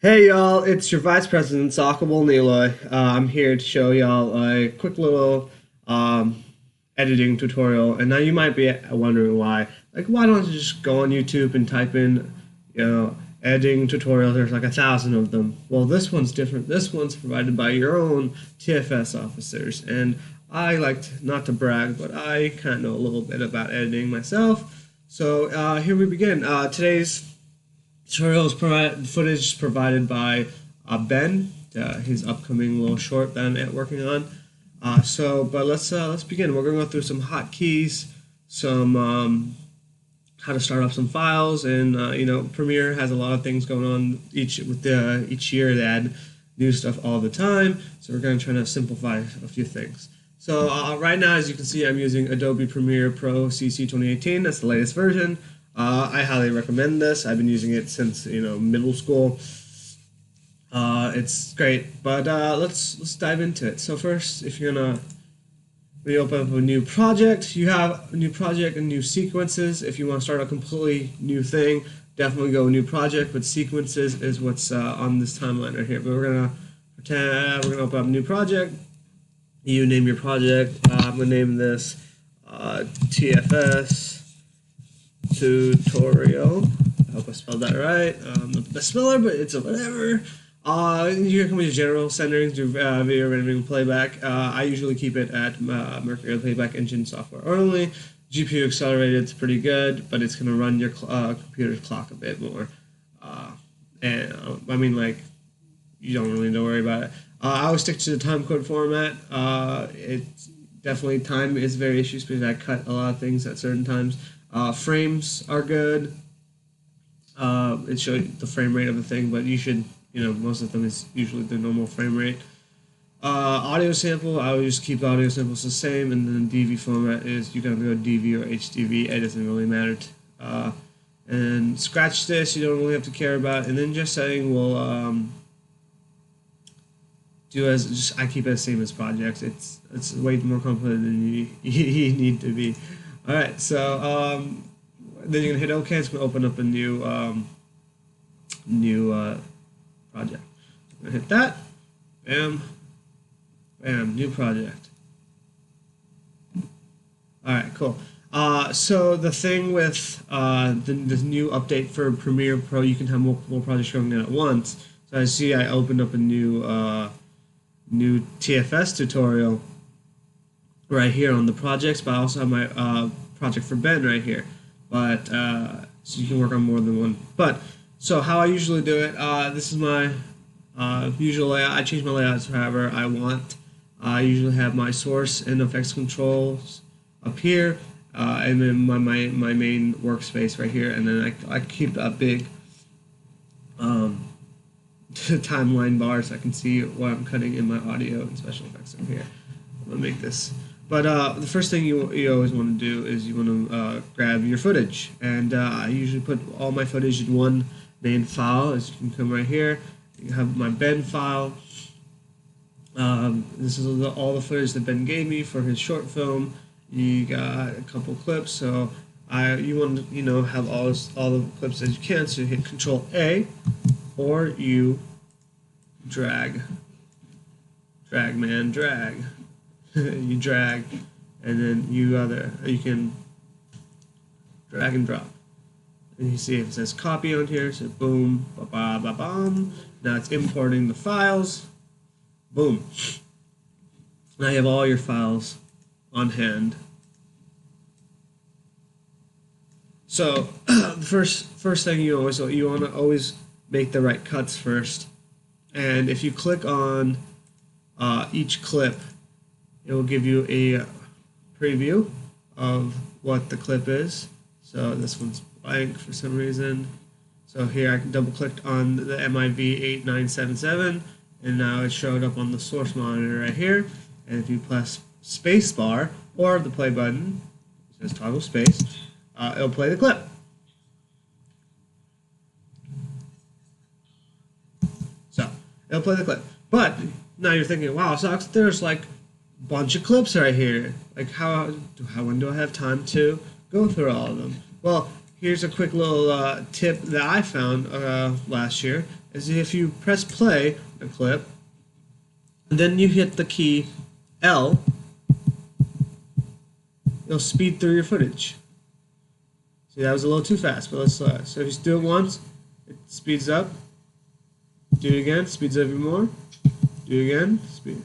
Hey y'all, it's your Vice President Sakabul Niloy. I'm here to show y'all a quick little um, editing tutorial. And now you might be wondering why. Like, why don't you just go on YouTube and type in, editing tutorials? There's like 1,000 of them. Well, this one's different. This one's provided by your own TFS officers. And I not to brag, but I kind of know a little bit about editing myself. So here we begin. Today's tutorial footage is provided by Ben, his upcoming little short that I'm working on. But let's begin. We're going to go through some hotkeys, some how to start up some files, and Premiere has a lot of things going on each year. They add new stuff all the time, so we're going to try to simplify a few things. So right now, as you can see, I'm using Adobe Premiere Pro CC 2018. That's the latest version. I highly recommend this. I've been using it since middle school. It's great, but let's dive into it. So first, if you're gonna open up a new project, you have a new project and new sequences. If you want to start a completely new thing, definitely go new project. But sequences is what's on this timeline right here. But we're gonna open up a new project. You name your project. I'm gonna name this TFS tutorial. I hope I spelled that right. I'm not the best speller, but it's a whatever. You can come to general settings, do video rendering playback. I usually keep it at Mercury Playback Engine software only. GPU accelerated, it's pretty good, but it's going to run your computer's clock a bit more. You don't really need to worry about it. I always stick to the timecode format. It's definitely time is very issues because I cut a lot of things at certain times. Frames are good. It shows you the frame rate of the thing, but you should, most of them is usually the normal frame rate. Audio sample, I would just keep the audio samples the same, and then DV format is you can go DV or HDV. It doesn't really matter. And scratch this, you don't really have to care about. And then just setting will I keep it the same as projects. It's way more complicated than you need to be. All right, so then you're gonna hit OK. It's gonna open up a new project. I'm gonna hit that. Bam, bam, new project. All right, cool. So the thing with this new update for Premiere Pro, you can have multiple projects going in at once. So I see I opened up a new TFS tutorial right here on the projects, but I also have my project for Ben right here. But so you can work on more than one. But so how I usually do it, this is my usual layout. I change my layouts however I want. I usually have my source and effects controls up here, and then my main workspace right here, and then I keep a big timeline bar so I can see what I'm cutting in my audio and special effects up here. I'm gonna make this. But the first thing you always want to do is you want to grab your footage, and I usually put all my footage in one main file. As you can come right here, you have my Ben file. This is all the footage that Ben gave me for his short film. You got a couple clips, so you want to have all the clips as you can. So you hit Control A, or you drag. You drag, and then you can drag and drop. And you see it says copy on here, so boom, ba ba ba bam. Now it's importing the files. Boom. Now you have all your files on hand. So the first thing you want to always make the right cuts first. And if you click on each clip, it will give you a preview of what the clip is. So this one's blank for some reason. So here I can double click on the MIV8977, and now it showed up on the source monitor right here. And if you press space bar or the play button, it says toggle space, it'll play the clip. So it'll play the clip. But now you're thinking, wow, so there's like bunch of clips right here. Like when do I have time to go through all of them? Well, here's a quick little tip that I found last year, is if you press play a clip, and then you hit the key L, it'll speed through your footage. See, that was a little too fast, but let's so if you do it once, it speeds up. Do it again, speeds up even more. Do it again, speed.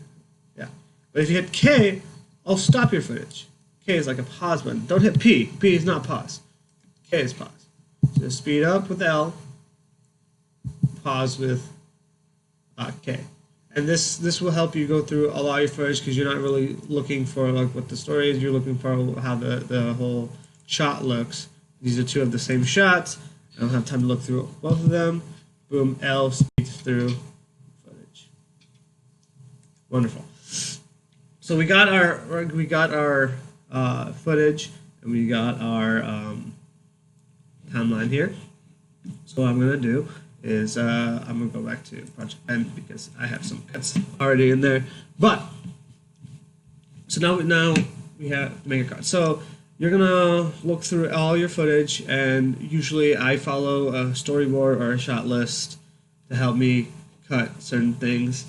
Yeah. But if you hit K, I'll stop your footage. K is like a pause button. Don't hit P. P is not pause. K is pause. So speed up with L, pause with K. And this will help you go through a lot of your footage because you're not really looking for like what the story is. You're looking for how the whole shot looks. These are two of the same shots. I don't have time to look through both of them. Boom, L speeds through footage. Wonderful. So we got our footage and we got our timeline here. So what I'm gonna do is I'm gonna go back to Project Pen because I have some cuts already in there. But so now we have to make a cut. So you're gonna look through all your footage, and usually I follow a storyboard or a shot list to help me cut certain things.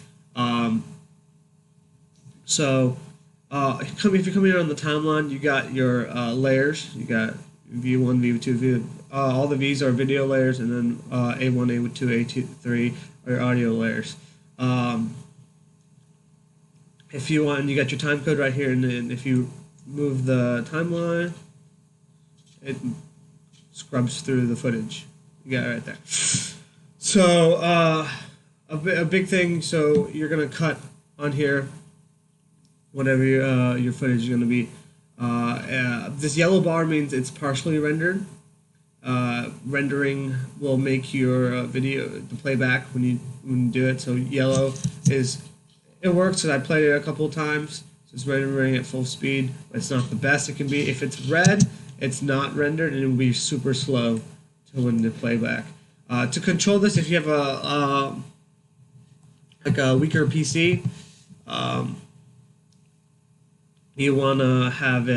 So if you're coming here on the timeline, you got your layers. You got V1, V2, all the V's are video layers, and then A1, A2, A2, 3 are your audio layers. If you want, you got your time code right here, and then if you move the timeline, it scrubs through the footage. You got it right there. So a big thing. So you're gonna cut on here whatever your footage is gonna be. This yellow bar means it's partially rendered. Rendering will make your video the playback when you do it. So yellow is it works, and I played it a couple of times. So it's rendering at full speed, but it's not the best it can be. If it's red, it's not rendered, and it will be super slow to win the playback. To control this, if you have like a weaker PC, you want to have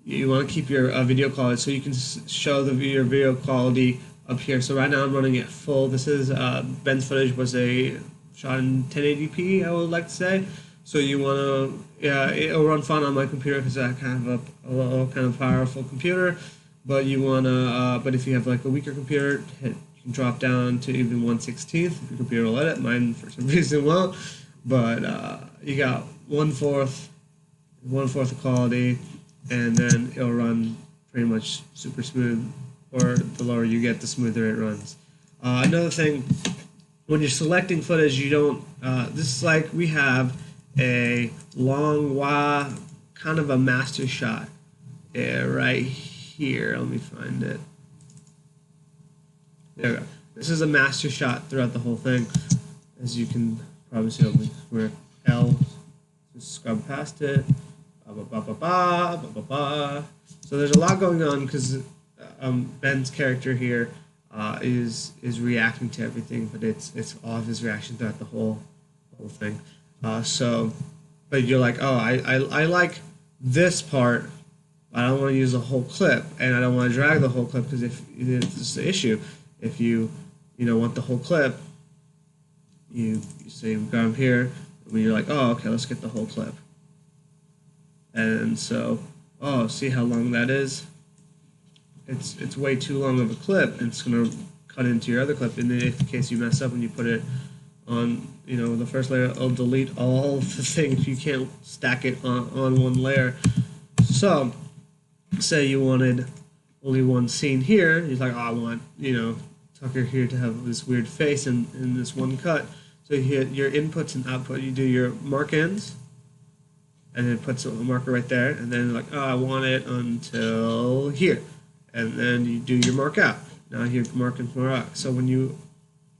you want to keep your video quality, so you can show your video quality up here. So right now I'm running it full. This is Ben's footage was shot in 1080p, I would like to say. So you want to, it'll run fine on my computer because I kind of a little kind of powerful computer. But you want to, but if you have like a weaker computer, you can drop down to even 1/16 if your computer will let it. Mine for some reason won't. But you got 1/4 the quality, and then it'll run pretty much super smooth. Or the lower you get, the smoother it runs. Another thing, when you're selecting footage, you don't. This is like we have a long kind of a master shot right here. Let me find it. There we go. This is a master shot throughout the whole thing, as you can probably see over where L, just scrub past it. So there's a lot going on because Ben's character here is reacting to everything, but it's all of his reaction throughout the whole thing. But you're like, oh, I like this part. I don't want to use the whole clip, and I don't want to drag the whole clip because if it's the issue, if you want the whole clip, you say you go up here, and you're like, oh, okay, let's get the whole clip. And so, see how long that is? It's way too long of a clip, and it's gonna cut into your other clip. And then in case you mess up and you put it on, the first layer, it'll delete all the things. You can't stack it on one layer. So, say you wanted only one scene here. You're like, oh, I want Tucker here to have this weird face in this one cut. So you hit your inputs and output. You do your mark ins. And it puts a marker right there, and then like, oh, I want it until here, and then you do your mark out. Now you're marking for out. So when you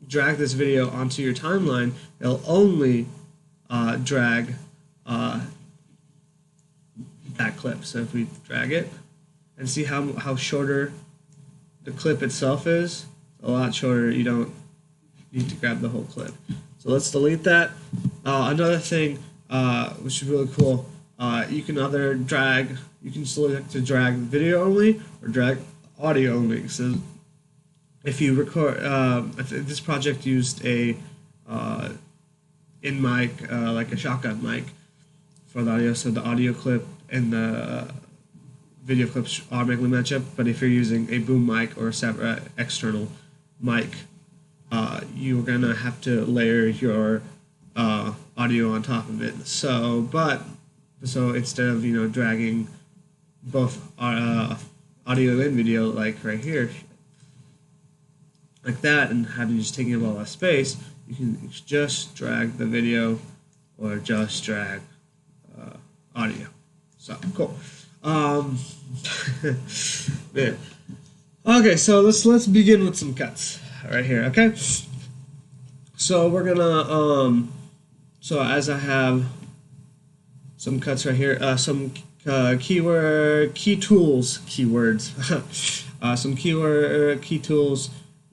drag this video onto your timeline, it'll only drag that clip. So if we drag it and see how shorter the clip itself is, a lot shorter. You don't need to grab the whole clip. So let's delete that. Another thing. Which is really cool. You can select to drag video only or drag audio only. So if you record, this project used a in mic, like a shotgun mic for the audio, so the audio clip and the video clips automatically match up. But if you're using a boom mic or a separate external mic, you're gonna have to layer your audio on top of it. So instead of dragging both audio and video like right here, like that, and having just taking up all that space, you can just drag the video or just drag audio. So cool. Yeah. Okay, so let's begin with some cuts right here. Okay, so we're gonna so as I have some cuts right here, some key tools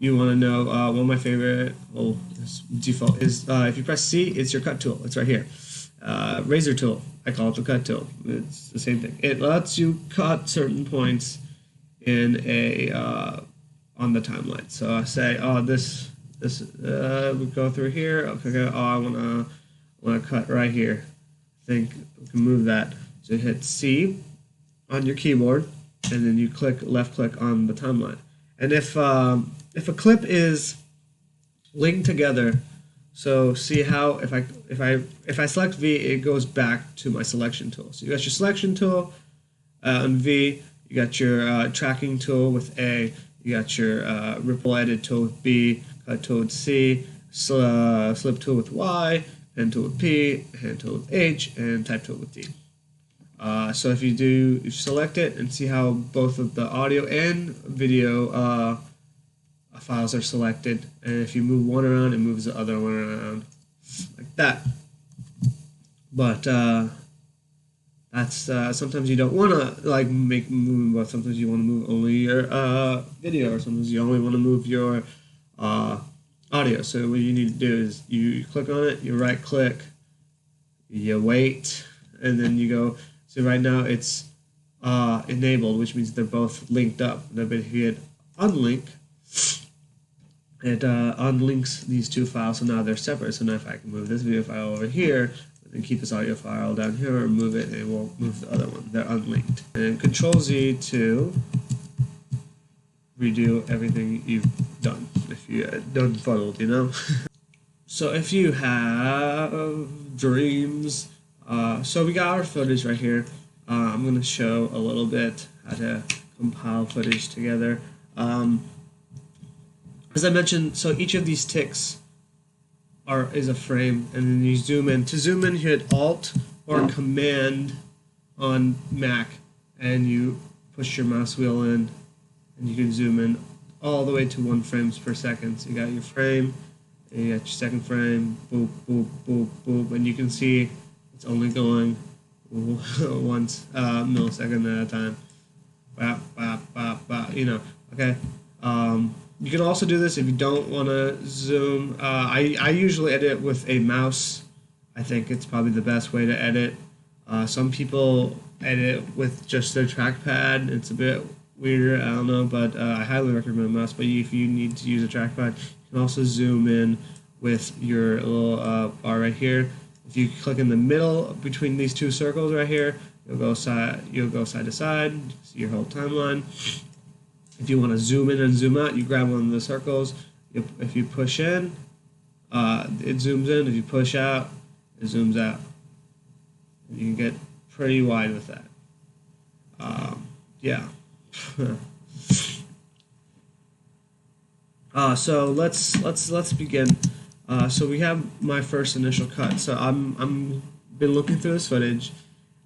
you want to know. One of my favorite, default is if you press C, it's your cut tool. It's right here. Razor tool, I call it the cut tool. It's the same thing. It lets you cut certain points in a on the timeline. So I say, we go through here. Okay, I wanna cut right here. I think we can move that. So hit C on your keyboard, and then you left click on the timeline. And if a clip is linked together, so see how if I select V, it goes back to my selection tool. So you got your selection tool on V, you got your tracking tool with A, you got your ripple edit tool with B, cut tool with C, slip tool with Y, pen tool with P, hand tool with H, and type tool with D. So if you select it and see how both of the audio and video files are selected, and if you move one around, it moves the other one around like that. But that's sometimes you don't want to like make movement, but sometimes you want to move only your video, or sometimes you only want to move your audio. So what you need to do is you click on it, you right click, you wait, and then you go. So right now it's enabled, which means they're both linked up. But if you hit unlink, it unlinks these two files, so now they're separate. So now if I can move this video file over here, and keep this audio file down here, or move it, it won't move the other one. They're unlinked. And Control Z to redo everything you've done, if you done fuddled, So if you have dreams, so we got our footage right here. I'm going to show a little bit how to compile footage together. As I mentioned, so each of these ticks is a frame, and then you zoom in. To zoom in, you hit Alt or Command on Mac, and you push your mouse wheel in, and you can zoom in all the way to 1 frame per second. So you got your frame, and you got your second frame, boop, boop, boop, boop, and you can see it's only going once millisecond at a time. Bop, bop, bop, bop, okay. You can also do this if you don't want to zoom. I usually edit with a mouse. I think it's probably the best way to edit. Some people edit with just their trackpad. It's a bit weirder, I don't know, but I highly recommend a mouse. But if you need to use a trackpad, you can also zoom in with your little bar right here. If you click in the middle between these two circles right here, you'll go side to side. You can see your whole timeline. If you want to zoom in and zoom out, you grab one of the circles. If you push in, it zooms in. If you push out, it zooms out. And you can get pretty wide with that. Yeah. So let's begin. So we have my first initial cut. So I'm been looking through this footage,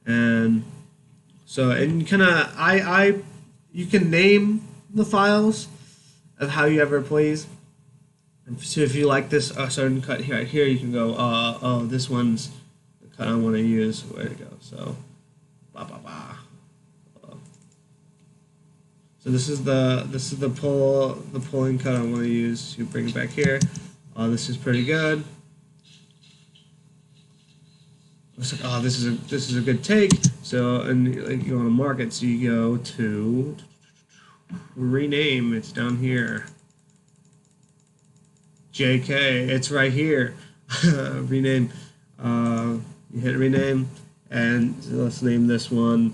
and kind of you can name the files of how you ever please. So if you like this certain cut here, you can go, oh, this one's the cut I want to use. Where to go? So, So this is the pulling cut I want to use. You bring it back here. This is pretty good. Looks like, oh, this is a good take. So, and you want to mark it, so you go to rename. It's down here. JK, it's right here. Rename. You hit rename, and let's name this one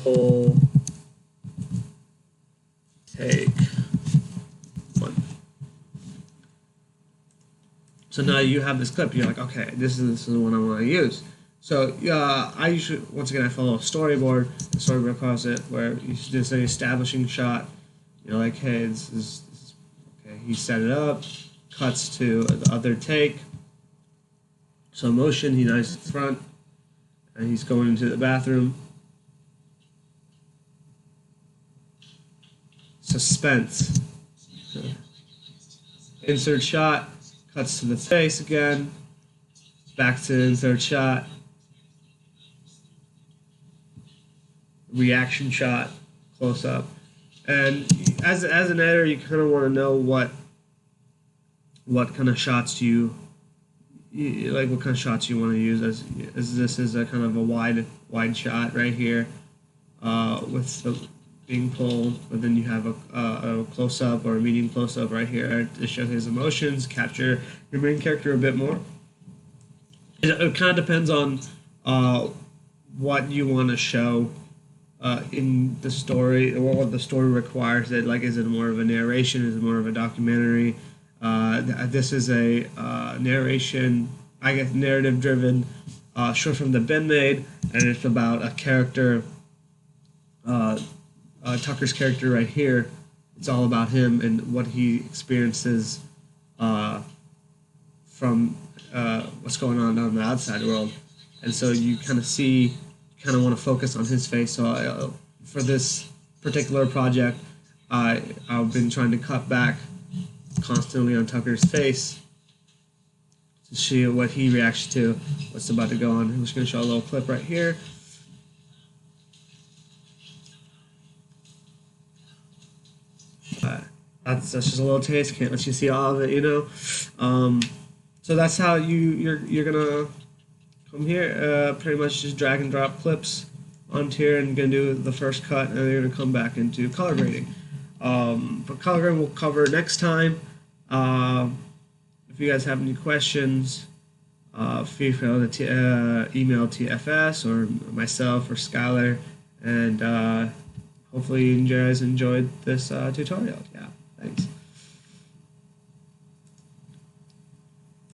pull take one. So now you have this clip. You're like, okay, this is the one I want to use. So I usually, once again, I follow a storyboard. The storyboard calls it where you just an establishing shot. You're like, hey, this is okay. He set it up. Cuts to the other take. So motion. He nice front, and he's going into the bathroom. Suspense. Insert shot. Cuts to the face again. Back to insert shot. Reaction shot. Close up. And as an editor, you kind of want to know what kind of shots you like. What kind of shots you want to use? As this is a kind of a wide shot right here, with the being pulled, but then you have a close up or a medium close up right here to show his emotions, capture your main character a bit more. It kind of depends on what you want to show in the story, or what the story requires. That like, is it more of a narration? Is it more of a documentary? This is a narration, I guess, narrative-driven short film that Ben made, and it's about a character. Tucker's character right here. It's all about him and what he experiences from what's going on the outside world, and so you kind of want to focus on his face. So for this particular project, I've been trying to cut back constantly on Tucker's face to see what he reacts to, what's about to go on. I'm just going to show a little clip right here. That's just a little taste. Can't let you see all of it, you know. So that's how you're gonna come here. Pretty much just drag and drop clips onto here, and gonna do the first cut, and then you're gonna come back into color grading. But color grading we'll cover next time. If you guys have any questions, feel free to email TFS or myself or Skylar, and hopefully you guys enjoyed this tutorial. Yeah, thanks.